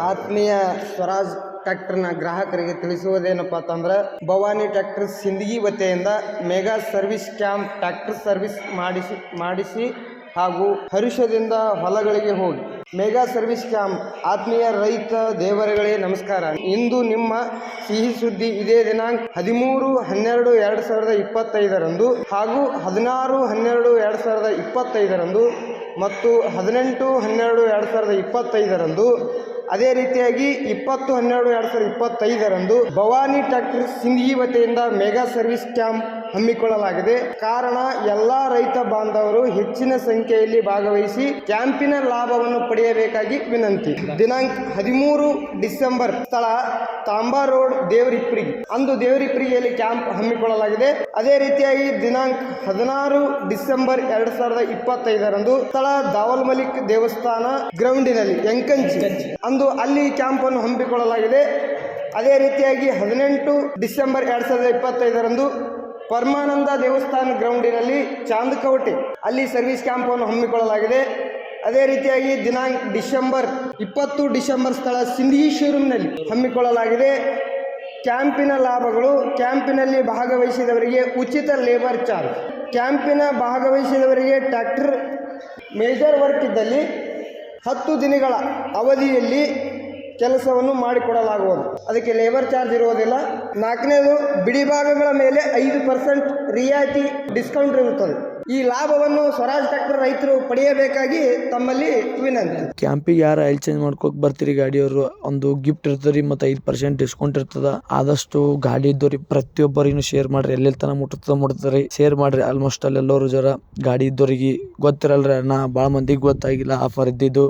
ಆತ್ಮೀಯ ಸ್ವರಾಜ್ ಟ್ರ್ಯಾಕ್ಟರ್ನ ಗ್ರಾಹಕರಿಗೆ ತಿಳಿಸುವುದೇನಪ್ಪ ಅಂತಂದ್ರೆ, ಭವಾನಿ ಟ್ರ್ಯಾಕ್ಟರ್ ಸಿಂದಗಿ ವತಿಯಿಂದ mega service camp tractor service ಮಾಡಿಸಿ ಹಾಗೂ ಹರುಷದಿಂದ ಹೊಲಗಳಿಗೆ ಹೋಗಿ. Mega service camp. ಆತ್ಮೀಯ ರೈತ ದೇವರುಗಳೇ ನಮಸ್ಕಾರ. ಇಂದು ನಿಮ್ಮ ಸಿಹಿ ಸುದ್ದಿ. ಇದೇ ದಿನಾಂಕ 13/12/2025 ಹಾಗೂ 16/12/2025 ಮತ್ತು 18/12/2025 ಅದೇ ರೀತಿಯಾಗಿ 20/12/2025 ಭವಾನಿ ಟ್ರ್ಯಾಕ್ಟರ್ ಸಿಂದಗಿ ವತಿಯಿಂದ ಮೆಗಾ ಸರ್ವಿಸ್ ಕ್ಯಾಂಪ್ ಹಮ್ಮಿಕೊಳ್ಳಲಾಗಿದೆ. ಕಾರಣ, ಎಲ್ಲಾ ರೈತ ಬಾಂಧವರು ಹೆಚ್ಚಿನ ಸಂಖ್ಯೆಯಲ್ಲಿ ಭಾಗವಹಿಸಿ ಕ್ಯಾಂಪಿನ ಲಾಭವನ್ನು ಪಡೆಯಬೇಕಾಗಿ ವಿನಂತಿ. ದಿನಾಂಕ 13 ಡಿಸೆಂಬರ್, ಸ್ಥಳ ತಾಂಬಾ ರೋಡ್, ದೇವರಿಪ್ರಿಗಿ. ಅಂದು ದೇವರಿಪ್ರಿಗಿಯಲ್ಲಿ ಕ್ಯಾಂಪ್ ಹಮ್ಮಿಕೊಳ್ಳಲಾಗಿದೆ. ಅದೇ ರೀತಿಯಾಗಿ ದಿನಾಂಕ 16 ಡಿಸೆಂಬರ್ 2025 ಸ್ಥಳ ದಾವಲ್ ಮಲಿಕ್ ದೇವಸ್ಥಾನ ಗ್ರೌಂಡಿನಲ್ಲಿ ಎಂಕಂಚಿ. ಅಂದು ಅಲ್ಲಿ ಕ್ಯಾಂಪ್ ಅನ್ನು ಹಮ್ಮಿಕೊಳ್ಳಲಾಗಿದೆ. ಅದೇ ರೀತಿಯಾಗಿ 18 ಡಿಸೆಂಬರ್ 2025 ಪರಮಾನಂದ ದೇವಸ್ಥಾನ ಗ್ರೌಂಡಿನಲ್ಲಿ ಚಾಂದಕವಟೆ ಅಲ್ಲಿ ಸರ್ವಿಸ್ ಕ್ಯಾಂಪ್ ಅನ್ನು ಹಮ್ಮಿಕೊಳ್ಳಲಾಗಿದೆ. ಅದೇ ರೀತಿಯಾಗಿ ದಿನಾಂಕ 20 ಡಿಸೆಂಬರ್ ಸ್ಥಳ ಸಿಂದಗಿ ಶೋರೂಮ್ನಲ್ಲಿ ಹಮ್ಮಿಕೊಳ್ಳಲಾಗಿದೆ. ಕ್ಯಾಂಪಿನ ಲಾಭಗಳು: ಕ್ಯಾಂಪಿನಲ್ಲಿ ಭಾಗವಹಿಸಿದವರಿಗೆ ಉಚಿತ ಲೇಬರ್ ಚಾರ್ಜ್. ಕ್ಯಾಂಪಿನ ಭಾಗವಹಿಸಿದವರಿಗೆ ಟ್ರ್ಯಾಕ್ಟರ್ ಮೇಜರ್ ವರ್ಕ್ ಇದ್ದಲ್ಲಿ 10 ದಿನಗಳ ಅವಧಿಯಲ್ಲಿ ಕೆಲಸವನ್ನು ಮಾಡಿಕೊಡಲಾಗುವುದು. ಅದಕ್ಕೆ ಲೇಬರ್ ಚಾರ್ಜ್ ಇರುವುದಿಲ್ಲ. 4ನೇದು, ಬಿಡಿಭಾಗಗಳ ಮೇಲೆ 5% ರಿಯಾಯಿತಿ ಡಿಸ್ಕೌಂಟ್ ಇರುತ್ತದೆ. ಈ ಲಾಭವನ್ನು ಸ್ವರಾಜ್ ಟ್ರ್ಯಾಕ್ಟರ್ ರೈತರು ಪಡೆಯಬೇಕಾಗಿ ತಮ್ಮಲ್ಲಿ ವಿನಂತಿ. ಕ್ಯಾಂಪಿಗೆ ಯಾರು ಆಯಿಲ್ ಚೇಂಜ್ ಮಾಡ್ಕೋಕ್ ಬರ್ತೀರಿ ಗಾಡಿಯವರು, ಒಂದು ಗಿಫ್ಟ್ ಇರ್ತದ್ರಿ ಮತ್ತು 5% ಡಿಸ್ಕೌಂಟ್ ಇರ್ತದ. ಆದಷ್ಟು ಗಾಡಿ ಇದ್ದವ್ರಿಗೆ ಪ್ರತಿಯೊಬ್ಬರಿಗೂ ಶೇರ್ ಮಾಡ್ರಿ. ಎಲ್ಲೆಲ್ಲಿ ತನ ಮುಟ್ತದ್ರಿ ಶೇರ್ ಮಾಡ್ರಿ. ಆಲ್ಮೋಸ್ಟ್ ಅಲ್ಲಿ ಎಲ್ಲರೂ ಜರ ಗಾಡಿ ಇದ್ದವ್ರಿಗೆ ಗೊತ್ತಿರಲ್ರಿ. ನಾ ಭಾಳ ಮಂದಿಗೆ ಗೊತ್ತಾಗಿಲ್ಲ ಆಫರ್ ಇದ್ದಿದ್ದು.